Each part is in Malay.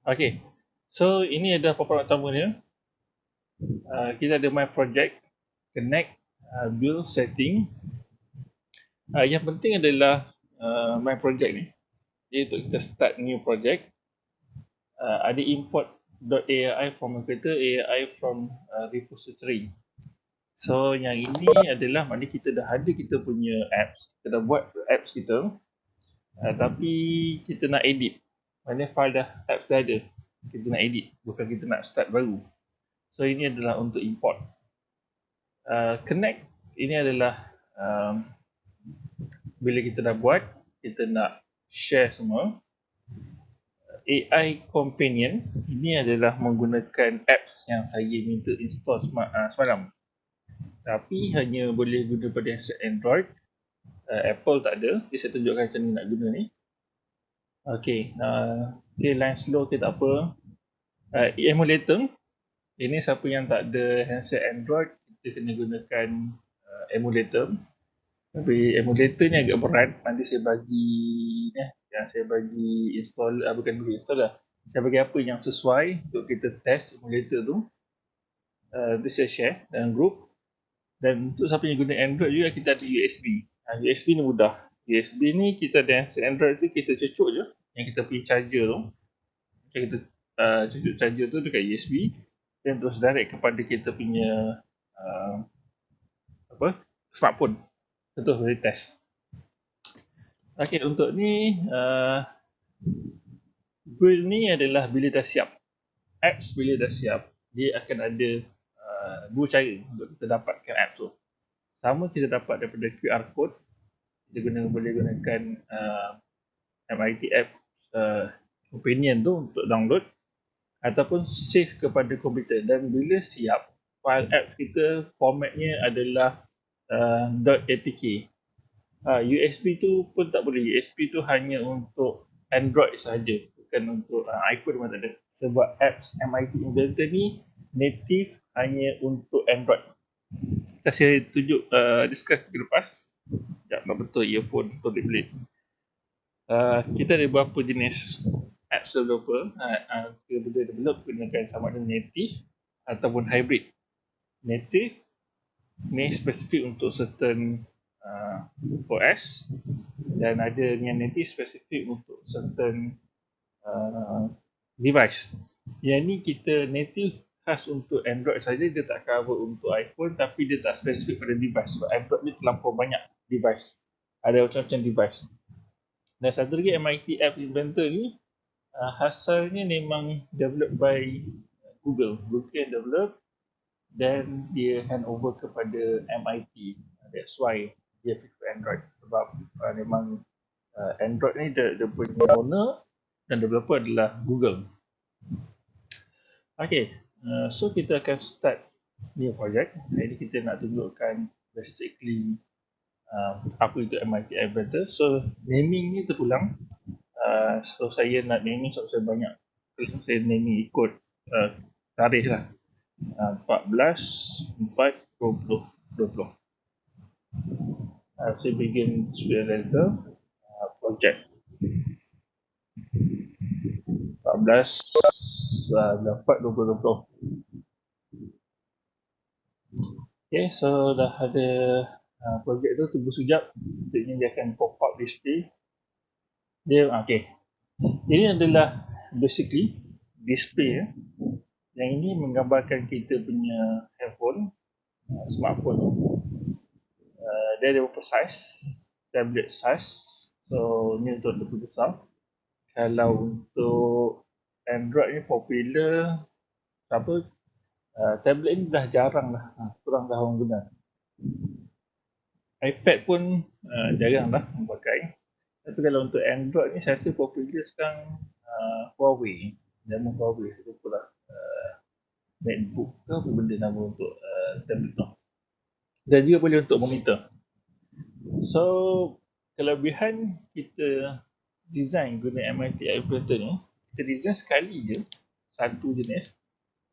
Okay, so ini adalah paparan utamanya. Kita ada my project, connect, build, setting. Yang penting adalah my project ni. Jadi untuk kita start new project, ada import .ai from AI from repository. So yang ini adalah maknanya kita dah ada kita punya apps, kita dah buat apps kita, tapi kita nak edit. Maknanya file dah, apps dah ada, kita nak edit, bukan kita nak start baru. So ini adalah untuk import. Connect ini adalah bila kita dah buat, kita nak share semua. AI Companion ini adalah menggunakan apps yang saya minta install semalam, tapi hanya boleh guna pada handset Android. Apple tak ada. Jadi saya tunjukkan macam ni nak guna ni. Okay, line slow okay, tak apa. Emulator ini siapa yang tak ada handset Android, kita kena gunakan emulator. Tapi emulator ni agak berat. Nanti saya bagi yang saya bagi install, bukan bagi install lah, saya bagi apa yang sesuai untuk kita test emulator tu. Nanti saya share dalam group. Dan untuk siapa yang guna Android juga, kita ada USB. USB ni mudah. USB ni kita ada Android tu, kita cucuk je yang kita punya charger tu. Kita cucuk charger tu dekat USB dan terus direct kepada kita punya smartphone. Terus boleh test. Okay, untuk ni build ni adalah bila dah siap. Apps bila dah siap, dia akan ada dua cara untuk kita dapatkan apps tu. Sama kita dapat daripada QR code, kita boleh gunakan MIT app Companion tu untuk download, ataupun save kepada komputer. Dan bila siap, file apps kita formatnya adalah .apk. USB tu pun tak boleh. USB tu hanya untuk Android sahaja, bukan untuk iPhone pun tak ada. Sebab apps MIT Inventor ni native hanya untuk Android. Saya tunjuk discuss minggu lepas. Sekejap, nak betul earphone pelik-pelik. Kita ada beberapa jenis apps developer. Kita boleh develop gunakan sama ada native ataupun hybrid. Native ni spesifik untuk certain OS, dan ada yang native spesifik untuk certain device. Yang ni kita native khas untuk Android saja, dia tak cover untuk iPhone, tapi dia tak spesifik pada device sebab Android ni terlampau banyak device, ada macam-macam device. Dan satu lagi, MIT App Inventor ni hasilnya memang developed by Google yang develop, dan dia hand over kepada MIT. That's why dia prefer Android, sebab memang Android ni dia punya owner dan developer adalah Google. Okay, so kita akan start new project. Jadi kita nak tunjukkan basically apa itu MIT Inventor. So naming ni terulang. So saya nak naming sebab saya banyak. Saya naming ikut tarikh lah. 14/4/2020. Saya begin student project 14/4/2020. Okay, so dah ada projek tu, tunggu sekejap. Nanti dia akan pop up display. Dia okay. Ini adalah basically display ya. Yang ini menggambarkan kita punya handphone, smartphone tu. Dia ada beberapa size, tablet size. So ni untuk lebih besar. Kalau untuk Android ni popular, tablet ni dah jarang lah, kurang dah orang guna. iPad pun jarang lah memakai. Tapi kalau untuk Android ni saya rasa popular sekarang Huawei. Nama Huawei saya lupa lah. MacBook ke apa benda nama untuk tablet tu. Dan juga boleh untuk monitor. So kelebihan kita design guna MIT Inventor ni, kita design sekali je satu jenis,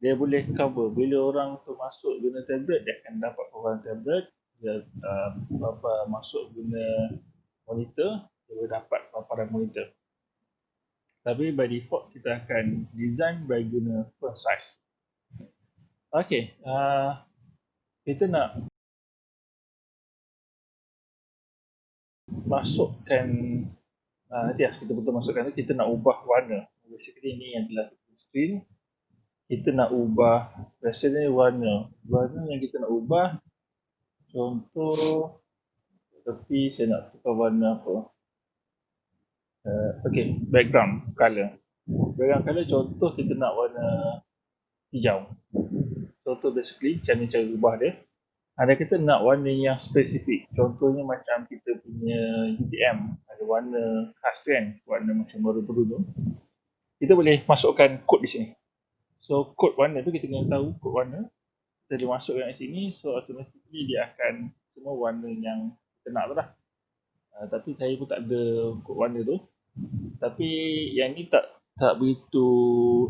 dia boleh cover. Bila orang tu masuk guna tablet, dia akan dapat paparan tablet. Dia masuk guna monitor, dia boleh dapat paparan monitor. Tapi by default kita akan design by guna font size. Okay, kita nak masukkan nanti lah kita betul masukkan tu, kita nak ubah warna. Basically ni adalah screen. Kita nak ubah biasanya warna yang kita nak ubah. Contoh tepi saya nak tukar warna apa. Okay, background color. Background color contoh kita nak warna hijau. Contoh basically cara ubah dia. Ada kita nak warna yang spesifik. Contohnya macam kita punya UTM ada warna khas kan, warna macam biru-biru tu. Kita boleh masukkan kod di sini. So kod warna tu kita kena tahu kod warna. Kita boleh masukkan di sini, so automatically dia akan semua warna yang kita nak tu lah. Tapi saya pun tak ada kod warna tu. Tapi yang ni tak begitu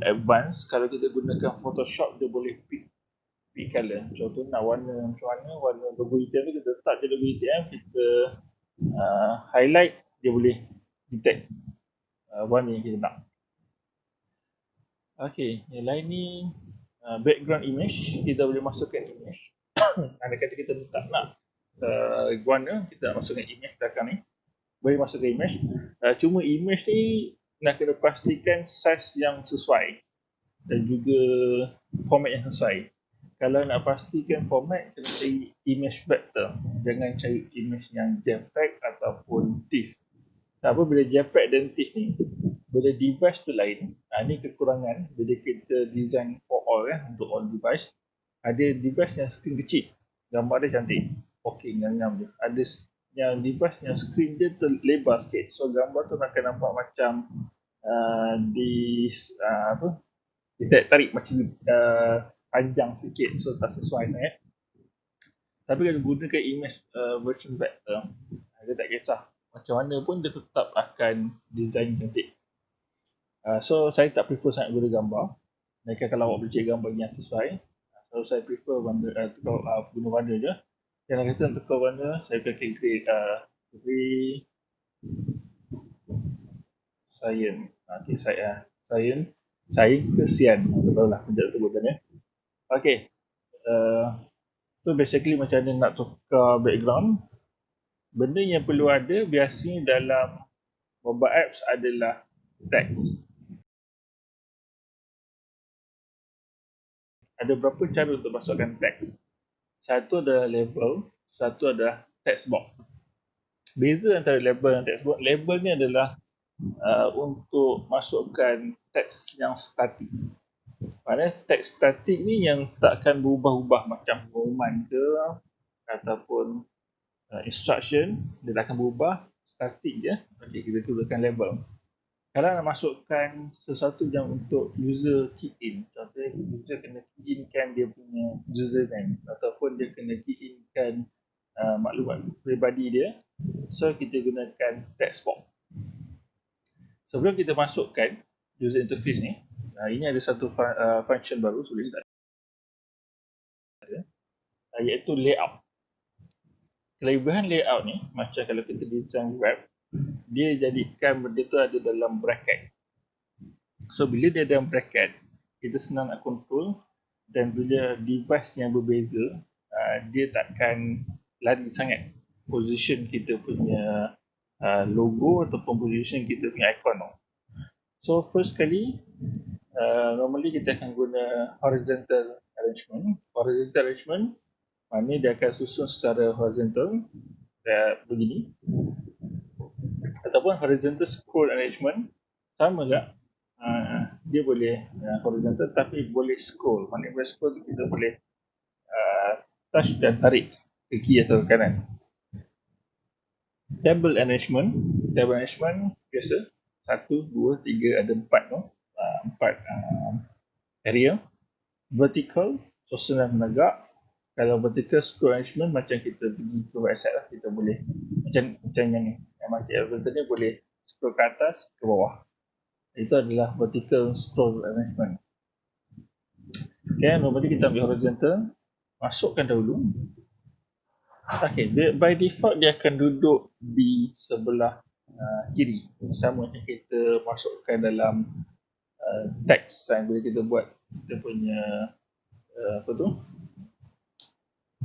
advance. Kalau kita gunakan Photoshop dia boleh pick color. Contoh nak warna macam mana, warna logo UTM tu kita letak je logo UTM, kita highlight, dia boleh detect warna yang kita nak. Okay, yang lain ni background image, kita boleh masukkan image. Andai kata kita tak nak warna, kita nak masukkan image belakang ni, boleh masukkan image. Cuma image ni nak kena pastikan size yang sesuai dan juga format yang sesuai. Kalau nak pastikan format, kena cari image vector. Jangan cari image yang JPEG ataupun TIFF. Apa bila JPEG dan TIFF ni, bila device tu lain, ni kekurangan bila kita design for all untuk all device. Ada device yang screen kecil, gambar dia cantik, okey, ngam-ngam je. Ada yang device yang screen dia terlebar sikit, so gambar tu akan nampak macam kita tarik macam panjang sikit, so tak sesuai sangat. Tapi kalau gunakan image version vector, dia tak kisah macam mana pun dia tetap akan design cantik. So saya tak prefer sangat guna gambar. Mereka kalau awak boleh cari gambar yang sesuai, so saya prefer guna warna je. Kalau kita nak tukar warna, saya akan create cyan. Okay, cyan ke cyan, tak tahu lah macam sebutannya. Okay, so basically macam mana nak tukar background. Benda yang perlu ada biasanya dalam mobile apps adalah teks. Ada beberapa cara untuk masukkan teks. Satu adalah label, satu adalah text box. Beza antara label dan text box, label ni adalah untuk masukkan teks yang statik. Maksudnya teks statik ni yang tak akan berubah-ubah macam pengumuman ke ataupun instruction, dia tak akan berubah, statik je. Okay, kita gunakan label. Kalau nak masukkan sesuatu yang untuk user key in, contohnya user kena key in kan dia punya username ataupun dia kena key in kan maklumat peribadi dia, so kita gunakan text box. Sebelum kita masukkan user interface ni, ini ada satu function baru sebenarnya tak ada, iaitu layout. Kelebihan layout ni, macam kalau kita design web, dia jadikan benda tu ada dalam bracket. So bila dia dalam bracket, kita senang nak control, dan bila device yang berbeza, dia takkan lari sangat position kita punya logo ataupun position kita punya icon tu. So first kali, normally kita akan guna horizontal arrangement. Horizontal arrangement maknanya dia akan susun secara horizontal begini, ataupun horizontal scroll arrangement sama juga. Dia boleh horizontal tapi boleh scroll. Maknanya boleh scroll tu kita boleh touch dan tarik ke kiri atau ke kanan. Table arrangement biasa 1, 2, 3 ada 4 tu, 4 area. Vertical, susunan menegak. Kalau vertical scroll arrangement macam kita pergi ke website lah, kita boleh macam yang ni, yang macam horizontal ni boleh scroll ke atas ke bawah. Itu adalah vertical scroll arrangement. Okay, normally kita ambil horizontal, masukkan dahulu. Okay, by default dia akan duduk di sebelah kiri. Sama macam kita masukkan dalam teks bila kita buat kita punya apa tu,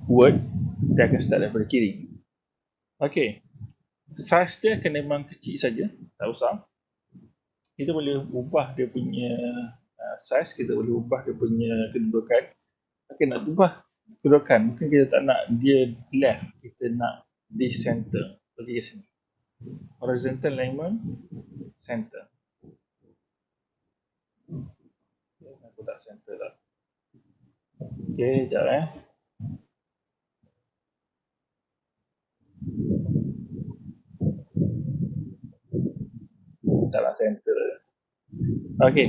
word, dia akan start daripada kiri. Okey, size dia akan memang kecil saja, tak usah. Kita boleh ubah dia punya size, kita boleh ubah dia punya kedudukan. Okey, nak ubah kedudukan, mungkin kita tak nak dia left, kita nak di center. Pergi ke sini, horizontal alignment, center. Aku tak center lah. Okey, sekejap taklah center. Okey,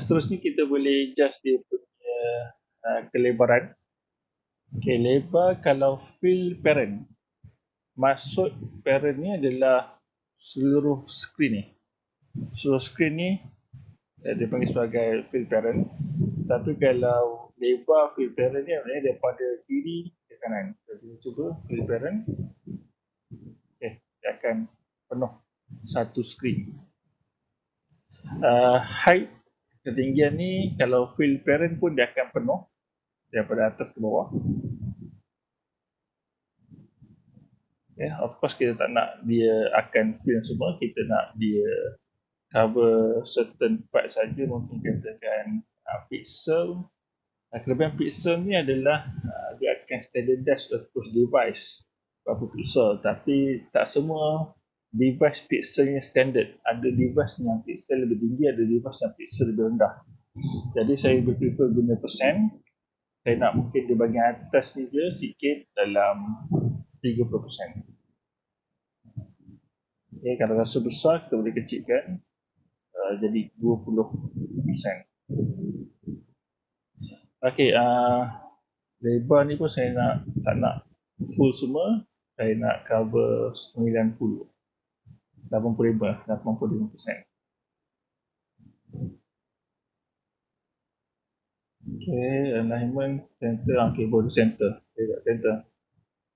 seterusnya kita boleh adjust dia punya kelebaran. Okey, lebar kalau fill parent. Maksud parent ni adalah seluruh screen ni. Seluruh screen ni dia panggil sebagai fill parent. Tapi kalau lebar fill parent ni maknanya daripada kiri ke kanan. Jadi cuba fill parent. Okey, dia akan penuh satu screen. Height, ketinggian ni kalau fill parent pun dia akan penuh daripada atas ke bawah. Of course kita tak nak dia akan fill semua, kita nak dia cover certain part saja, mungkin katakan pixel. Kelebihan pixel ni adalah dia akan standardize across device berapa pixel, tapi tak semua device pixelnya standard. Ada device yang pixel lebih tinggi, ada device yang pixel lebih rendah. Jadi saya prefer guna persen. Saya nak mungkin di bahagian atas ni je sikit dalam 30%. Okay, kalau rasa besar kita boleh kecilkan jadi 20%. Okey, lebar ni pun saya nak tak nak full semua, saya nak cover 90. 85%. Okey, alignment center, okey, border center. Okey, kat center.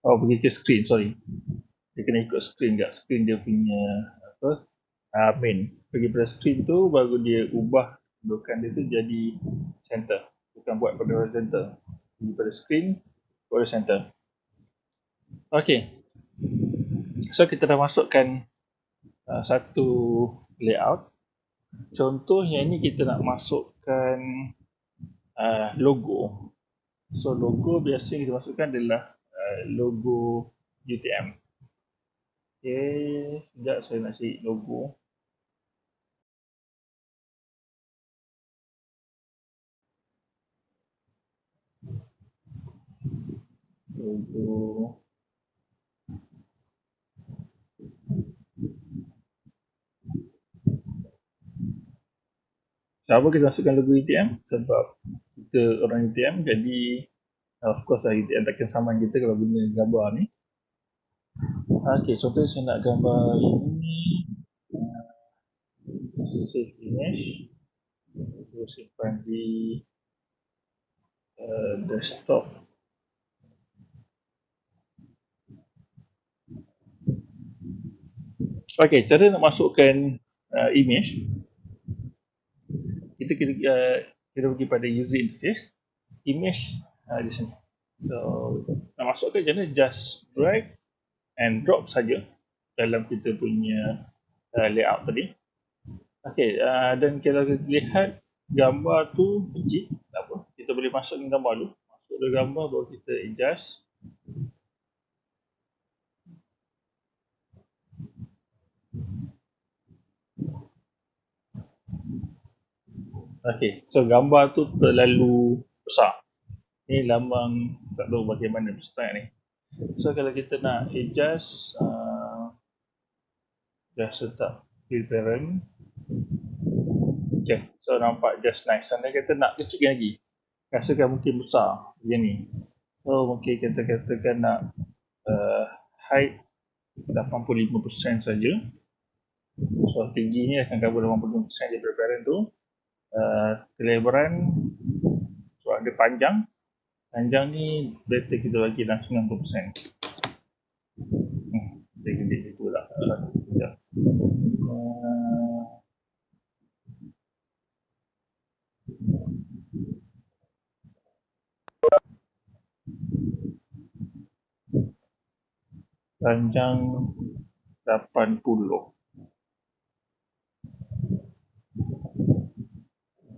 Oh, pergi ke screen, sorry. Dia kena ikut screen kat screen dia punya apa? Main. Pergi pada screen tu baru dia ubah kedudukan dia tu jadi center. Bukan buat pada horizontal. Pergi pada screen, border center. Okey. So kita dah masukkan satu layout. Contoh yang ni kita nak masukkan logo. So logo biasa kita masukkan adalah logo UTM. Okay, sekejap saya nak cari logo. Logo. Kenapa kita masukkan logo UTM? Sebab kita orang UTM, jadi of course lah UTM takkan saman kita kalau guna gambar ni. Okay, contohnya saya nak gambar ini, save image, saya simpan di desktop. Okay, cara nak masukkan image, kita pergi pada user interface, image di sini. So nak masukkan macam mana, just drag and drop saja dalam kita punya layout tadi. Okay, dan kalau kita lihat gambar tu kecil, tak apa, kita boleh masukkan gambar dulu. Masuk ke gambar baru kita adjust. Okay, so gambar tu terlalu besar. Ni lambang tak tahu bagaimana besar ni. So kalau kita nak adjust, just letak fill parent. Okay, so nampak just nice. Anda kata nak kecilkan lagi, rasakan mungkin besar macam ni. So mungkin kita katakan nak height 85% saja. So tinggi ni akan cover 85% daripada parent tu. Kelebaran, so ada panjang. Panjang ni better kita bagi dalam 90%. Dia gede gitu lah. panjang 80.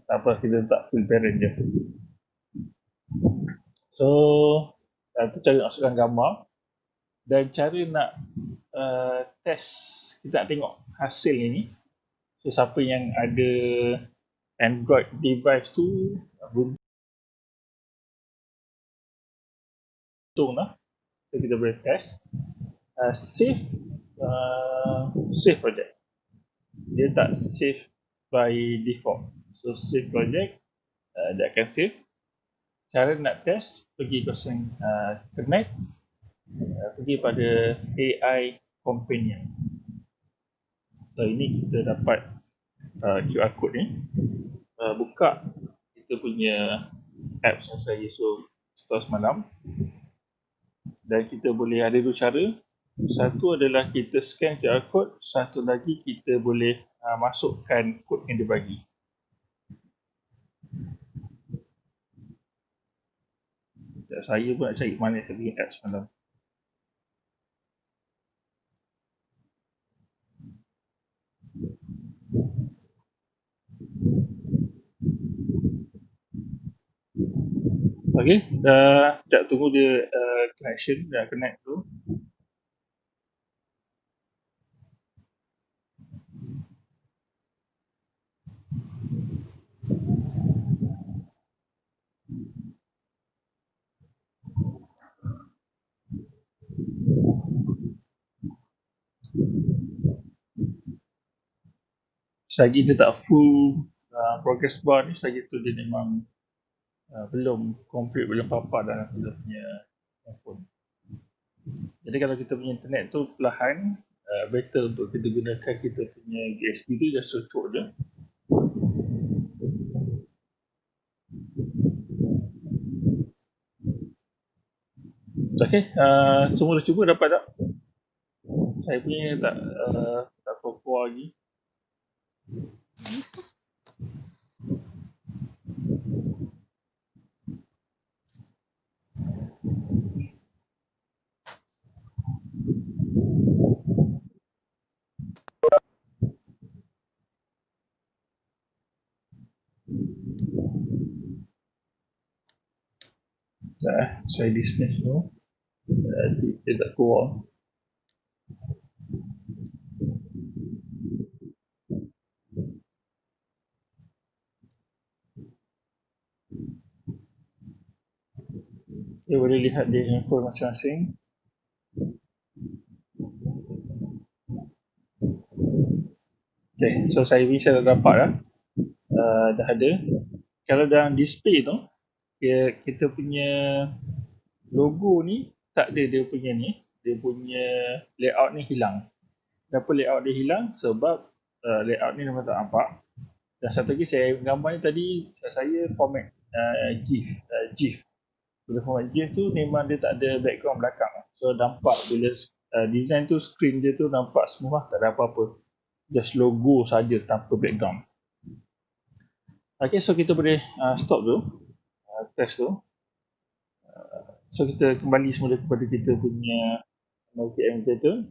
Tak apa, kita letak full parent je. So, itu cara masukkan gambar. Dan cara nak test, kita nak tengok hasil ni. So, siapa yang ada Android device tu, beruntung lah. So, kita boleh test. Save project. Dia tak save by default. So, save project, dia akan save. Cara nak test, pergi kosong connect, pergi pada AI Companion. So, ini kita dapat QR code ni. Buka kita punya apps yang saya install semalam. Dan kita boleh ada dua cara. Satu adalah kita scan QR code, satu lagi kita boleh masukkan kod yang dia bagi. Saya pun nak cari mana saya punya apps semalam. Okay, sekejap tunggu dia connection, dah connect tu. Selagi dia tak full progress bar ni, selagi tu dia memang belum complete, belum papa dalam kita punya handphone. Jadi kalau kita punya internet tu perlahan, better untuk kita gunakan kita punya USB tu, just cucuk je. Okay, semua dah cuba, dapat tak? Saya punya tak keluar lagi. Saya dismiss dulu. Dia tak keluar. Dia boleh lihat di handphone masing-masing. Okay, so saya dah dapat lah. Dah ada. Kalau dalam display tu, kita punya logo ni tak ada dia punya ni. Dia punya layout ni hilang. Kenapa layout dia hilang? Sebab layout ni memang tak nampak. Dan satu lagi, saya gambar ni tadi, saya format GIF. Bila format GIF tu memang dia tak ada background belakang. So nampak bila design tu, screen dia tu nampak semua, tak ada apa-apa. Just logo saja tanpa background. Okay, so kita boleh stop tu, test tu. So kita kembali semula kepada kita punya multi-annotator.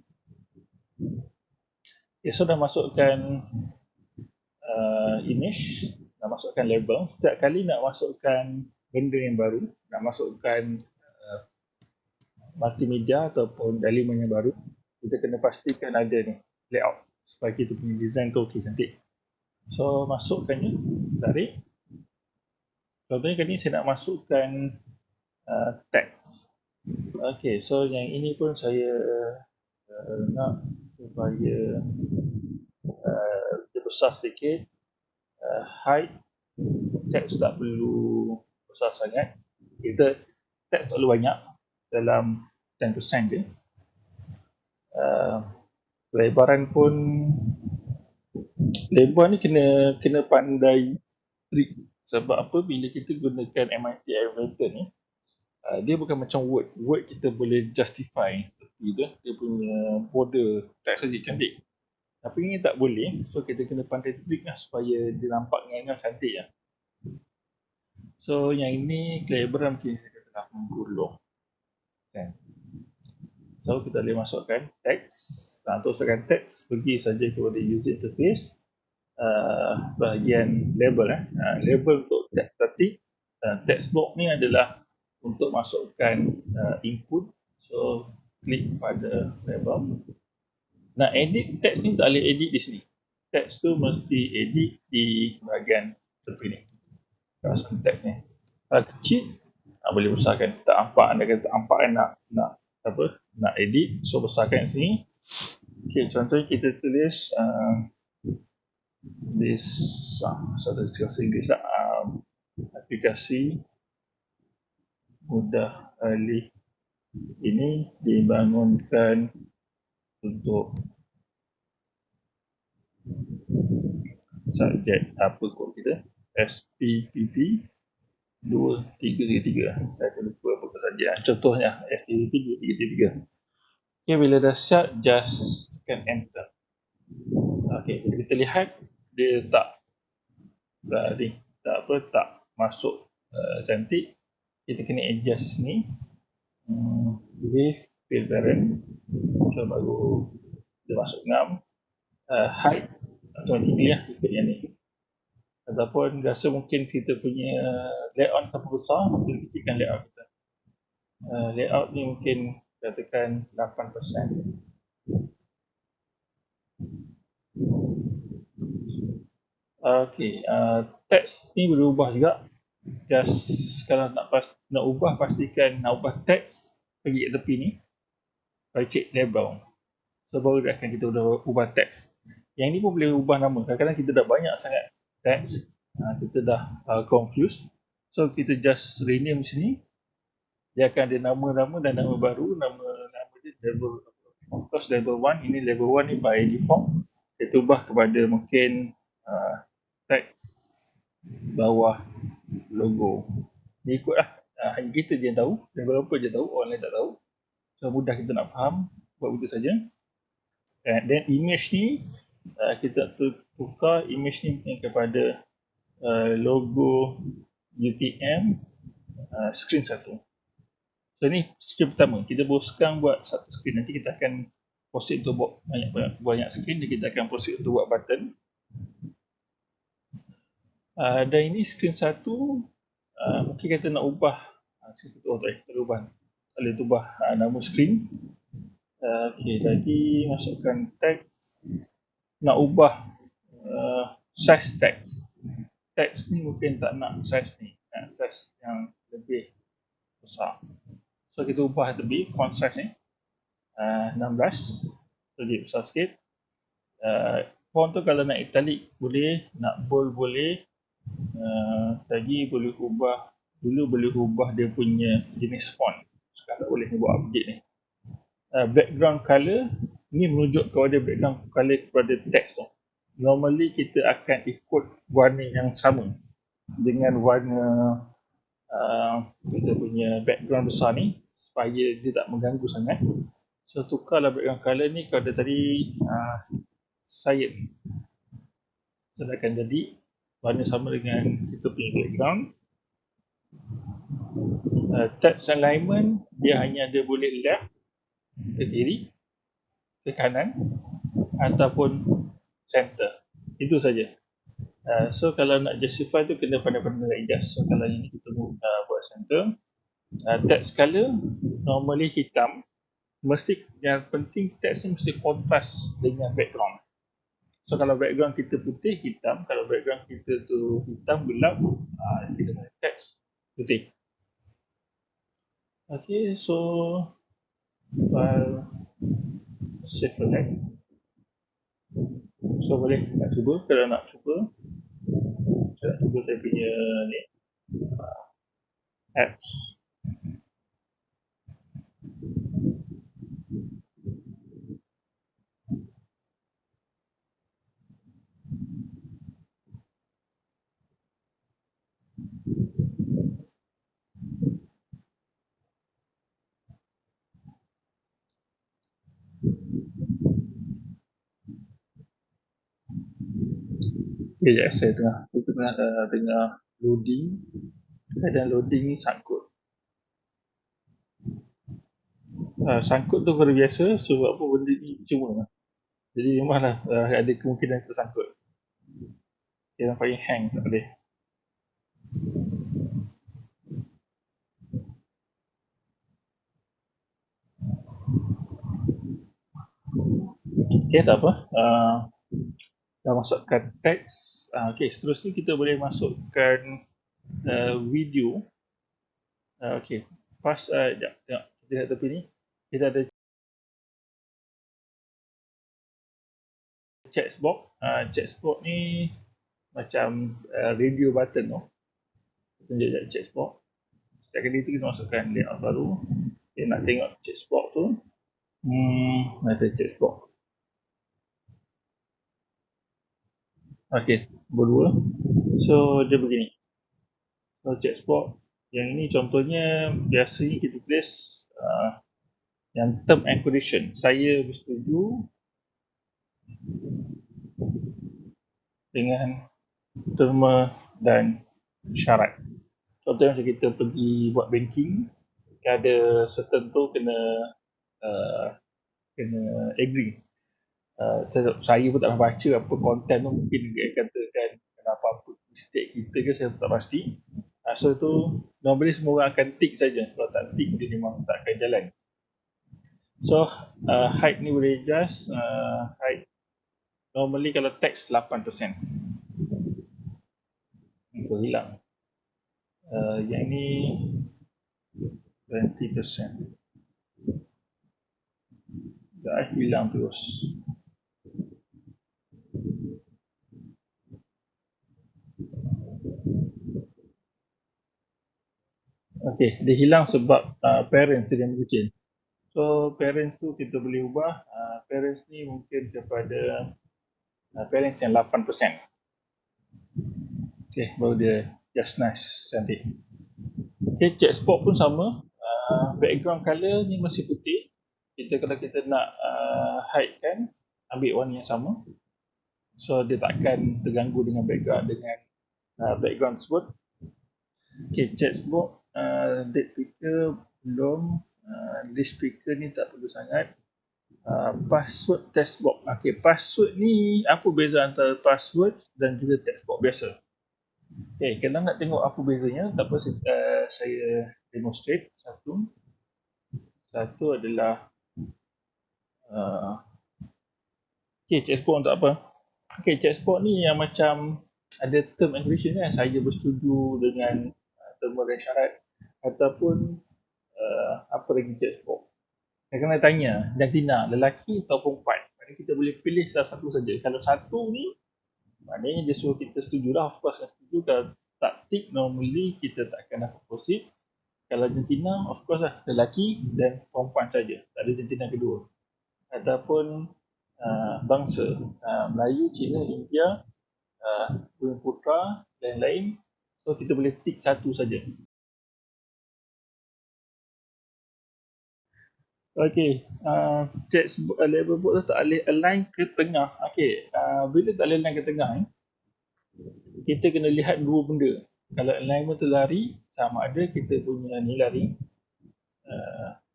Okay, so dah masukkan image, dah masukkan label. Setiap kali nak masukkan benda yang baru, nak masukkan multimedia ataupun elemen yang baru, kita kena pastikan ada ni layout supaya kita punya design tu okey, cantik. So masukkan je, tarik. Contohnya kali ni saya nak masukkan teks. Okay, so yang ini pun saya nak supaya dia besar sedikit. Height teks tak perlu besar sangat. Kita teks tak perlu banyak, dalam 10% je. Lebaran pun, lebar ni kena pandai trik. Sebab apa, bila kita gunakan MIT Animator ni, dia bukan macam Word. Word kita boleh justify tepi tu, dia punya border teks saja cantik. Tapi ini tak boleh, so kita kena pandai trik lah supaya dia nampak dengan cantik lah. So, yang ini kelebaran mungkin saya kata 80. So kita boleh masukkan teks. Untuk masukkan teks, pergi saja kepada user interface, bahagian label. Label untuk teks static. Text box ni adalah untuk masukkan input. So klik pada label. Nak edit teks ni tak boleh edit di sini. Teks tu mesti edit di bahagian tepi ni. Masukkan teks ni. Kalau kecil, boleh besarkan. Tak nampak, anda kata tak nampak kan nak edit. So besarkan sini. Okay, contohnya kita tulis satu English lah. Aplikasi mudah alih ini dibangunkan untuk subjek apa kod kita, SPPP 2333. Saya lupa apa saja. Contohnya SPPP 2333. Okay, bila dah siap, just tekan enter. Okay, bila kita lihat dia tak masuk cantik, kita kena adjust ni. Pilih fill parent, so baru dia masuk 6. Height automatically lah ikut yang ni. Ataupun rasa mungkin kita punya layout terlalu besar, mungkin kecilkan layout kita. Layout ni mungkin katakan 8%. Okay, teks ni boleh ubah juga. Just kalau nak ubah, pastikan nak ubah teks, pergi ke tepi ni, cek label. So baru dia akan kita ubah teks. Yang ni pun boleh ubah nama. Kadang-kadang kita dah banyak sangat teks, kita dah confused. So kita just rename sini. Dia akan ada nama-nama dan nama baru. Nama dia label, of course label 1. Ini label 1 ni by default. Kita ubah kepada mungkin teks bawah logo. Dia ikutlah. Hanya kita je yang tahu. Developer je tahu. Orang lain tak tahu. So mudah kita nak faham. Buat begitu saja. And then image ni, kita tukar image ni kepada logo UTM screen 1. So ni screen pertama. Kita sekarang buat satu screen. Nanti kita akan proceed untuk buat banyak screen. Dan kita akan proceed untuk buat button. Dan ini screen 1. Mungkin kita nak ubah boleh ubah nama screen. Okay, jadi masukkan teks. Nak ubah size teks. Teks ni mungkin tak nak size ni, nak size yang lebih besar. So kita ubah lebih font size ni 16, lebih besar sikit. Font tu kalau nak italic boleh, nak bold boleh. Lagi boleh ubah, boleh ubah dia punya jenis font. Sekarang boleh buat update ni. Background color ni merujuk kepada background color kepada teks tu. Normally kita akan ikut warna yang sama dengan warna kita punya background besar ni supaya dia tak mengganggu sangat. So tukarlah background color ni kepada tadi cyan. So dia akan jadi warna sama dengan kita punya background. Text alignment dia hanya ada boleh left ke kiri, ke kanan ataupun center. Itu saja. So kalau nak justify tu kena pandai-pandai adjust. So kalau ini kita buat center. Text color normally hitam. Yang penting text ni mesti kontras dengan background. So kalau background kita putih, hitam. Kalau background kita tu hitam gelap, kita guna text putih. Okay, so save select. So boleh nak cuba. Kalau nak cuba, saya punya ni apps. Ya, saya tengah loading. Keadaan loading ni sangkut. Sangkut tu perkara biasa sebab apa benda ni cuma. Jadi memanglah ada kemungkinan tersangkut. Dia nampaknya hang, tak boleh. Okay, tak apa. Dah masukkan teks. Okay, seterusnya kita boleh masukkan video. Okay, sekejap, tengok. Kita lihat tepi ni. Kita ada chat box. Chat box ni macam radio button tu. Kita tunjuk je chat box. Setiap kali tu kita masukkan layout baru. Kita nak tengok chat box tu. Ada chat box. Okay, berdua. So, dia begini. So, chat box. Yang ni contohnya, biasanya kita tulis yang term and condition. Saya bersetuju dengan terma dan syarat. Contohnya macam kita pergi buat banking, ada certain tu kena agree. Saya pun tak pernah baca apa konten tu, mungkin dia katakan kenapa apa mistake kita ke, saya tak pasti. So tu normally semua orang akan tick saja. Kalau tak tick dia memang tak akan jalan. So height ni boleh adjust. Height normally kalau text 8%. Itu hilang. Yang ni 20%. Dah hilang terus. Okay, dia hilang sebab parents tu yang mengecil. So parents tu kita boleh ubah. Parents ni mungkin kepada parents yang 8%. Okay, baru dia just nice, cantik. Okay, chat spot pun sama. Background colour ni masih putih. Kalau kita nak hide kan, ambil warna yang sama. So dia takkan terganggu dengan background tersebut. Okay, chat spot. Date picker belum. List picker ni tak perlu sangat. Password text box. Okay, password ni apa beza antara password dan juga text box biasa? Okay, kalau nak tengok apa bezanya, tak apa, saya demonstrate satu. Satu adalah okay, chat box untuk apa? Okay, chat box ni yang macam ada term and condition kan, saya bersetuju dengan terma dan syarat, ataupun apa lagi chat box. Saya kena tanya, jantina lelaki atau perempuan. Maknanya kita boleh pilih salah satu saja. Kalau satu ni, maknanya dia suruh kita setuju lah. Of course, setuju. Kalau tak tick, normally kita tak akan dapat proceed. Kalau jantina, of course lah, lelaki dan perempuan saja. Tak ada jantina kedua. Ataupun bangsa, Melayu, Cina, India, Bumi Putra, lain-lain. So, kita boleh tick satu saja. Okey, chat label board tu tak boleh align ke tengah. Okey, bila tak boleh align ke tengah ni, kita kena lihat dua benda. Kalau alignment tu lari, sama ada kita punya ni lari,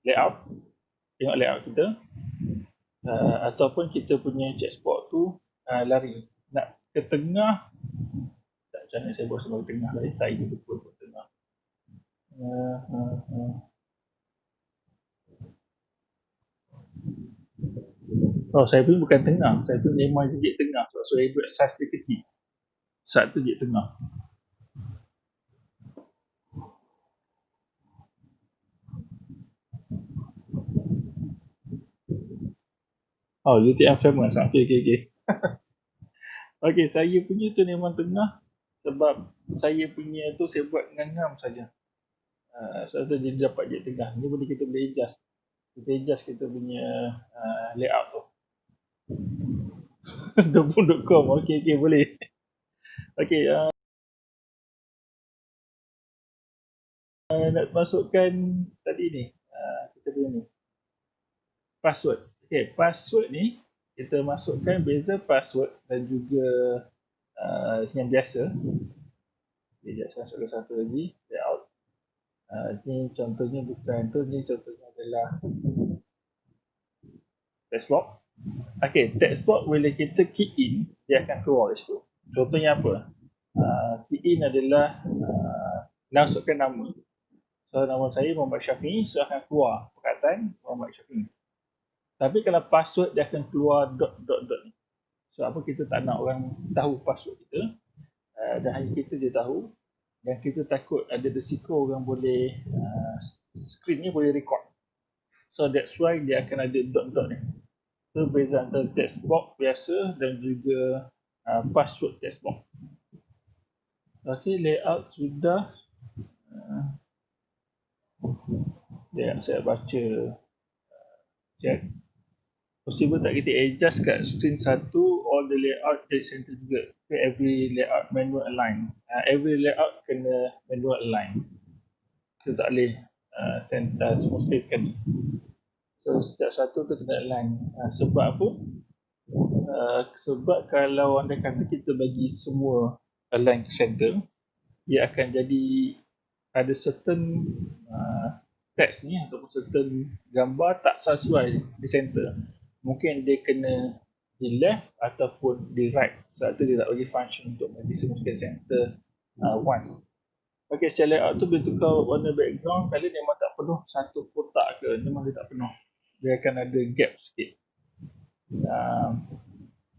layout, tengok layout kita, ataupun kita punya chat spot tu lari. Nak ke tengah, tak, macam mana saya buat sebab ke tengah lagi, saya betul ke tengah. Oh, saya pun bukan tengah. Saya pun memang jejak tengah. Sebab saya buat size dia kecil. Saat tu jejak tengah. Oh, UTM famous. Okay. Okay, saya punya tu memang tengah. Sebab saya punya tu saya buat ngam-ngam saja. So tu dia dapat jejak tengah. Ni boleh kita boleh adjust. Kita adjust kita punya layout tu. Dopun.com. Okay, boleh. Okay, nak masukkan tadi ni. Kita punya ni. Password. Okay, password ni kita masukkan beza password dan juga yang biasa. Okay, saya masukkan satu lagi. Layout. Ni contohnya bukan tu. Ni contohnya adalah text box. Okay, text box bila kita key in, dia akan keluar dari situ. Contohnya apa? Key in adalah masukkan nama. So, nama saya Muhammad Syafiq, so akan keluar perkataan Muhammad Syafiq. Tapi kalau password, dia akan keluar dot. So, apa kita tak nak orang tahu password kita, dan hanya kita je tahu, dan kita takut ada risiko orang boleh, screen ni boleh record. So, that's why dia akan ada dot ni. So, beza antara text box biasa dan juga password text box. Okay, layout sudah. Saya baca check. Possible tak kita adjust kat screen satu all the layout dead center juga. Okay, every layout manual align. Every layout kena manual align. Kita tak boleh semua screen sekali. So setiap satu tu kena align. Sebab apa? Sebab kalau anda kata kita bagi semua align ke center, dia akan jadi ada certain text ni ataupun certain gambar tak sesuai di center. Mungkin dia kena di left ataupun di right. Sebab tu dia tak bagi function untuk bagi semua ke center once. Okay, secara layout tu bila tukar warna background, kalau dia memang tak penuh satu kotak ke, memang dia tak penuh. Dia akan ada gap sikit.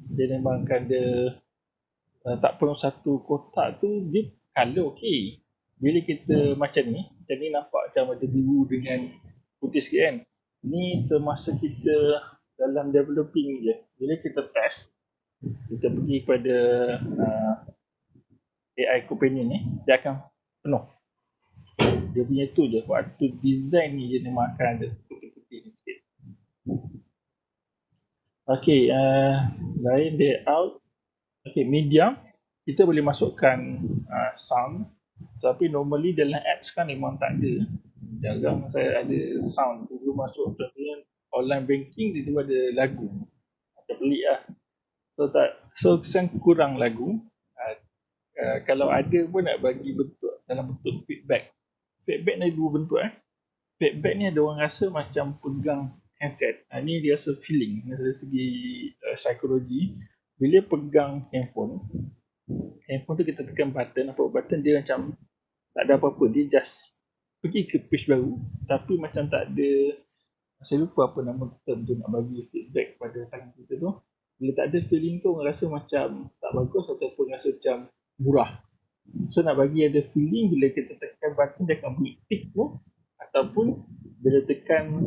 Dia memang akan ada tak penuh satu kotak tu, dia color okey. Bila kita macam ni nampak macam ada biru dengan putih sikit kan. Ni semasa kita dalam developing je. Bila kita test, kita pergi kepada AI companion ni, dia akan penuh. Dia punya tu je, waktu design ni dia memang akan ada putih-putih ni sikit. Okay, lain layout. Okay, media, kita boleh masukkan sound. Tapi normally dalam apps kan memang tak ada. Jarang saya ada sound. Dulu masuk contohnya online banking, dia ada lagu. Macam pelik lah. So kesan kurang lagu. Kalau ada pun nak bagi bentuk dalam bentuk feedback. Feedback ni dua bentuk. Feedback ni ada orang rasa macam pegang handset. Ni dia rasa feeling dari segi psikologi. Bila pegang handphone tu kita tekan button, apa button dia macam tak ada apa-apa, dia just pergi ke page baru tapi macam tak ada, saya lupa apa nama term tu nak bagi feedback pada tangan kita tu. Bila tak ada feeling tu, orang rasa macam tak bagus ataupun rasa macam murah. So nak bagi ada feeling, bila kita tekan button dia akan bunyi tick tu, ataupun bila tekan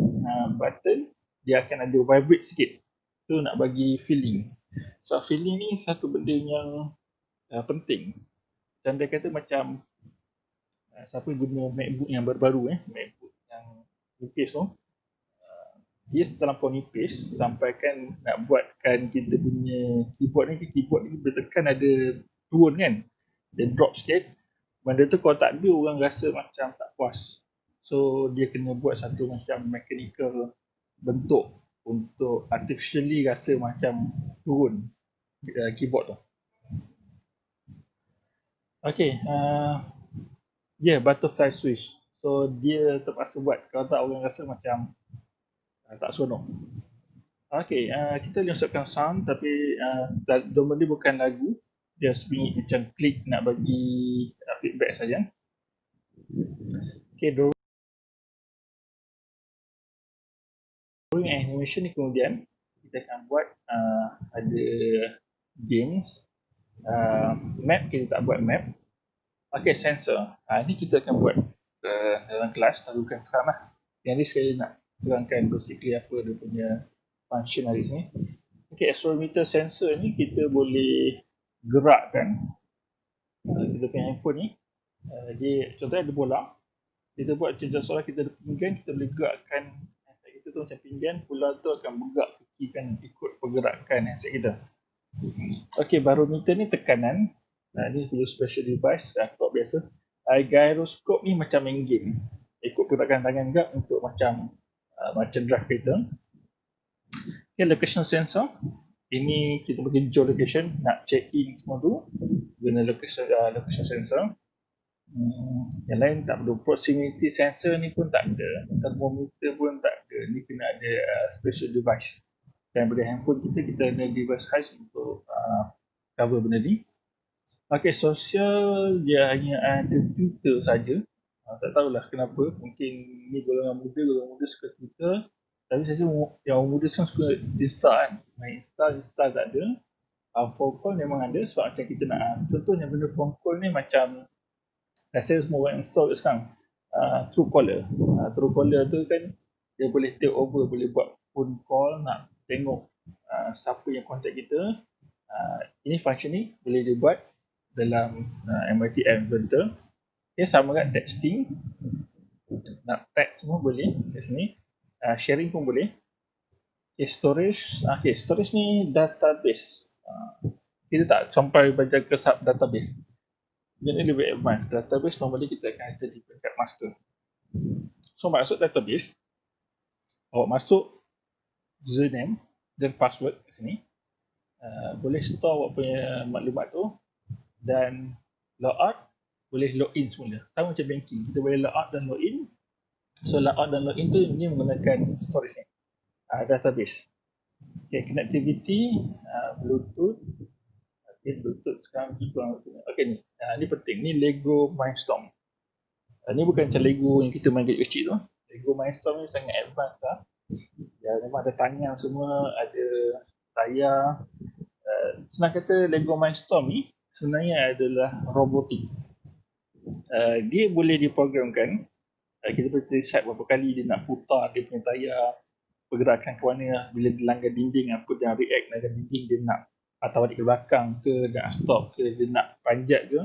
button dia akan ada vibrate sikit. Tu nak bagi feeling. So feeling ni satu benda yang penting. Dan dia kata macam siapa guna MacBook yang baru-baru MacBook yang nipis tu, dia terlampau nipis sampai kan nak buatkan kita punya keyboard ni bila tekan ada turun kan, dia drop sikit. Benda tu kalau tak ada, orang rasa macam tak puas. So dia kena buat satu macam mechanical bentuk untuk artificially rasa macam turun keyboard tu. Okay, butterfly switch. So dia terpaksa buat, kalau tak orang rasa macam tak seronok. Okay, kita masukkan sound tapi normally bukan lagu. Dia bunyi macam klik nak bagi feedback saja. Okay, drawing animation ni kemudian kita akan buat ada games. Map kita tak buat map. Okay, sensor. Ni kita akan buat dalam kelas, tapi bukan sekarang lah. Yang ni saya nak terangkan basically apa dia punya function hari ni. Okay, accelerometer sensor ni kita boleh gerakkan. Kita punya handphone ni, dia contohnya ada bola. Kita buat cerita soalan, kita ada pinggan, kita boleh gerakkan handset kita tu macam pinggan, bola tu akan bergerak ke kiri kan ikut pergerakan handset kita. Okay, barometer ni tekanan. Ni perlu special device, laptop biasa. Gyroscope ni macam main game. Ikut pergerakan tangan juga untuk macam drive kereta. Okay, location sensor. Ini kita pergi geolocation, nak check in semua tu guna location sensor. Yang lain tak perlu. Proximity sensor ni pun tak ada. Thermometer pun tak ada. Ni kena ada special device. Dan pada handphone kita ada device khas untuk cover benda ni. Okay, sosial dia hanya ada Twitter saja. Tak tahulah kenapa, mungkin ni golongan muda suka Twitter. Tapi saya rasa yang muda sekarang suka Insta kan. Main Insta tak ada. Phone call memang ada sebab macam kita nak, contohnya benda phone call ni macam saya semua orang install sekarang. Truecaller. Truecaller tu kan dia boleh take over, boleh buat phone call, nak tengok siapa yang contact kita. Ini function ni boleh dibuat dalam MIT App Inventor. Okay, sama kan texting, nak text semua boleh kat sini. Sharing pun boleh. Okay, storage ni database. Kita tak sampai baca ke sub database. Jadi lebih advance. Database normally kita akan ada di peringkat master. So masuk database, awak masuk username dan password kat sini. Boleh store awak punya maklumat tu dan logout, boleh login semula. Sama macam banking, kita boleh logout dan login. So logout dan login tu ini menggunakan storage ni, database. Okay, connectivity, Bluetooth. Okay, Bluetooth sekarang kurang. Okay ni, ni penting. Ni Lego Mindstorm. Ni bukan macam Lego yang kita main kat kecil tu. Lego Mindstorm ni sangat advance lah. Ya, memang ada tangan semua, ada tayar. Senang kata Lego Mindstorm ni sebenarnya adalah robotik. Dia boleh diprogramkan. Kita boleh decide berapa kali dia nak putar dia punya tayar, pergerakan ke mana, bila dia langgar dinding, apa dia react langgar dinding, dia nak atau balik ke belakang ke, dia nak stop ke, dia nak panjat ke.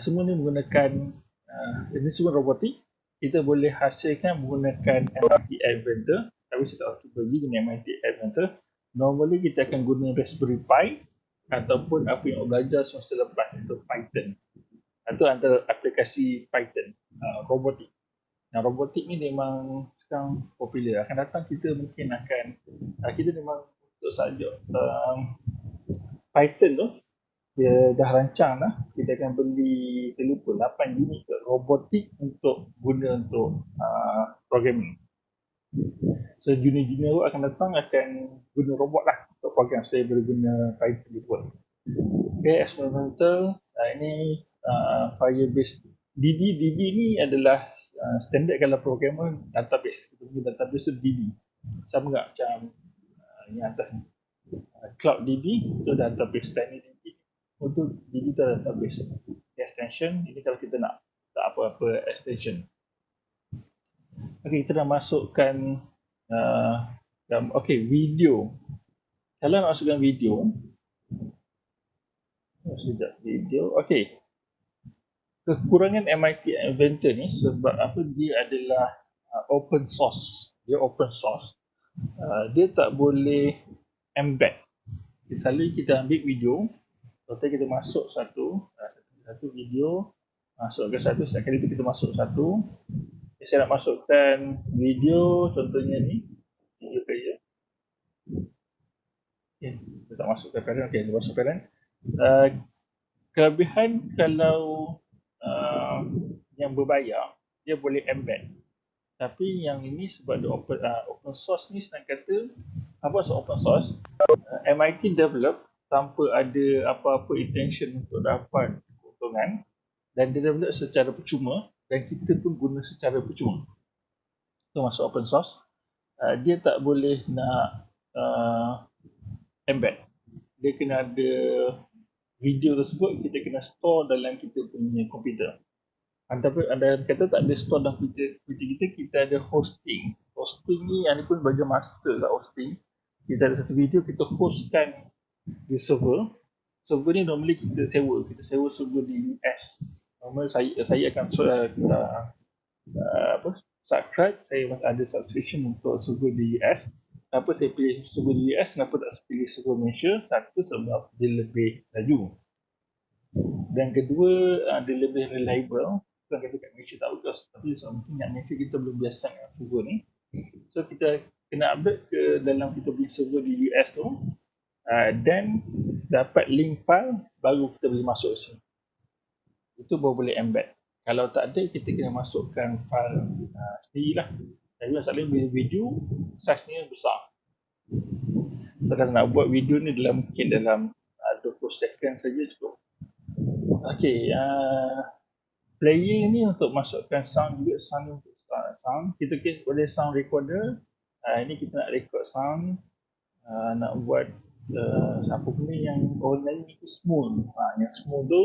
Semua ni menggunakan ini semua robotik. Kita boleh hasilkan menggunakan MIT App Inventor. Tapi saya tak cuba lagi dengan MIT App Inventor. Normally kita akan guna Raspberry Pi ataupun apa yang belajar semasa lepas, itu Python. Itu antara aplikasi Python, robotik. Nah, robotik ni memang sekarang popular. Akan datang kita mungkin akan, kita memang untuk sahaja Python tu, dia dah rancang lah. Kita akan beli, saya lupa, 8 unit robotik untuk guna untuk programming. So junior-junior akan datang akan guna robot lah untuk program. Saya boleh guna Python tersebut. Okay, experimental. Ini Firebase DB ni adalah standard kalau programmer database. Kita punya database tu DB. Sama tak macam yang atas ni. Cloud DB itu database, DynamoDB untuk DB itu database. Extension ini kalau kita nak tak apa-apa extension. Okay, kita dah masukkan video. Kalau nak masukkan video, okay. Kekurangan MIT Inventor ni sebab apa, dia adalah open source. Dia open source. Dia tak boleh embed. Selalu kita ambil video, contohnya kita masuk satu video, masuk ke satu, setiap kali tu kita masuk satu. Saya nak masukkan video, contohnya ni, video player. Okay, kita tak masukkan parent, okay, kita masuk parent. Kelebihan kalau yang berbayar, dia boleh embed. Tapi yang ini sebab dia open source ni, senang kata, apa maksud open source? MIT develop tanpa ada apa-apa intention untuk dapat keuntungan, dan dia develop secara percuma dan kita pun guna secara percuma. Itu masuk open source. Dia tak boleh nak embed. Dia kena ada video tersebut, kita kena store dalam kita punya komputer. Anda kata tak ada store dalam komputer kita ada hosting. Hosting ni, yang ni pun bagi master kat hosting. Kita ada satu video, kita hostkan di server. Server ni normally kita sewa. Kita sewa server di US. Normal saya akan subscribe. Saya ada subscription untuk server di US. Kenapa saya pilih server di US? Kenapa tak pilih server Malaysia? Satu, sebab dia lebih laju. Dan kedua, dia lebih reliable. Bukan kata kat Malaysia tak bagus, tapi mungkin kat Malaysia kita belum biasa dengan server ni. So kita kena upload ke dalam kita punya server di US tu, dan dapat link file, baru kita boleh masuk ke sini. Itu baru boleh embed. Kalau tak ada, kita kena masukkan file sendirilah. Jadi masalahnya bila video, size ni besar. So kalau nak buat video ni mungkin dalam 20 second saja cukup. Okay, player ni untuk masukkan sound juga, sound untuk sound. Kita boleh sound recorder. Ini kita nak record sound, nak buat apa benda yang orang lain itu smooth. Yang smooth tu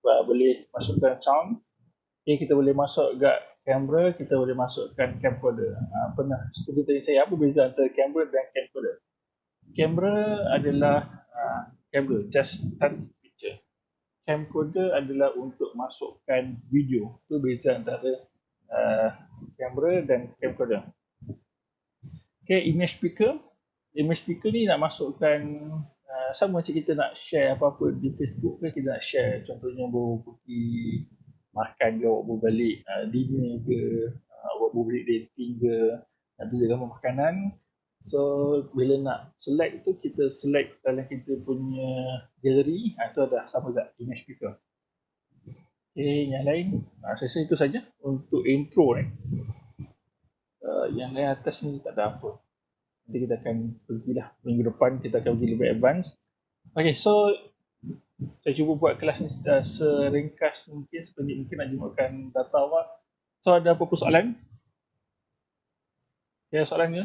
boleh masukkan sound. Okay, kita boleh masuk kat kamera, kita boleh masukkan camcorder. Pernah seperti tadi saya, apa beza antara kamera dan camcorder? Kamera adalah kamera, just start picture. Camcorder adalah untuk masukkan video. Itu beza antara kamera dan camcorder. Okay, image speaker. Image speaker ni nak masukkan sama macam kita nak share apa-apa di Facebook ke, kita nak share contohnya bawa pergi makan ke, bawa balik dinner ke, bawa balik dating ke, nak tunjuk gambar makanan. So bila nak select tu, kita select dalam kita punya gallery, itu ada sama tak image speaker. Okay, yang lain saya rasa itu saja untuk intro ni. Yang lain atas ni tak ada apa. Nanti kita akan pergilah minggu depan, kita akan pergi lebih advance. Okay, so saya cuba buat kelas ni seringkas mungkin, sependek mungkin nak jumpakan data awak. So ada apa-apa soalan? Ya, soalan ke?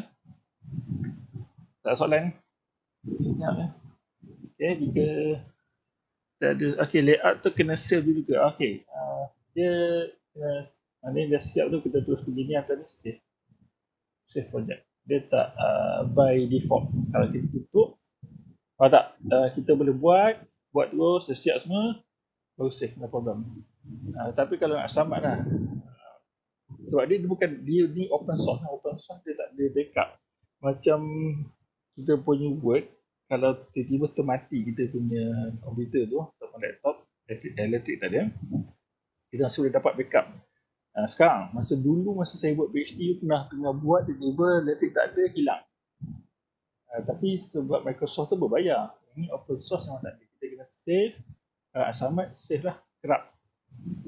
Tak ada soalan? Senyap ya. Okay, jika tak ada, okay, layout tu kena save dulu ke? Okay, dia ni dah siap tu, kita terus pergi ni atas ni, save project. Dia tak by default. Kalau kita tutup, kita boleh buat terus, dah siap semua, baru save, no problem. Tapi kalau nak selamat lah, sebab dia bukan, dia ni open source dia tak ada backup. Macam kita punya Word, kalau tiba-tiba termati kita punya komputer tu ataupun laptop, elektrik tak ada, kita masih boleh dapat backup. Sekarang, masa saya buat PhD pernah tengah buat, tiba-tiba elektrik tak ada, hilang. Tapi sebab Microsoft tu berbayar, ini open source memang tak ada. Kita kena save, assignment save lah, kerap.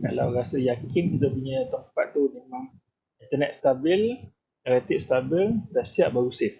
Kalau rasa yakin kita punya tempat tu memang internet stabil, elektrik stabil, dah siap, baru save.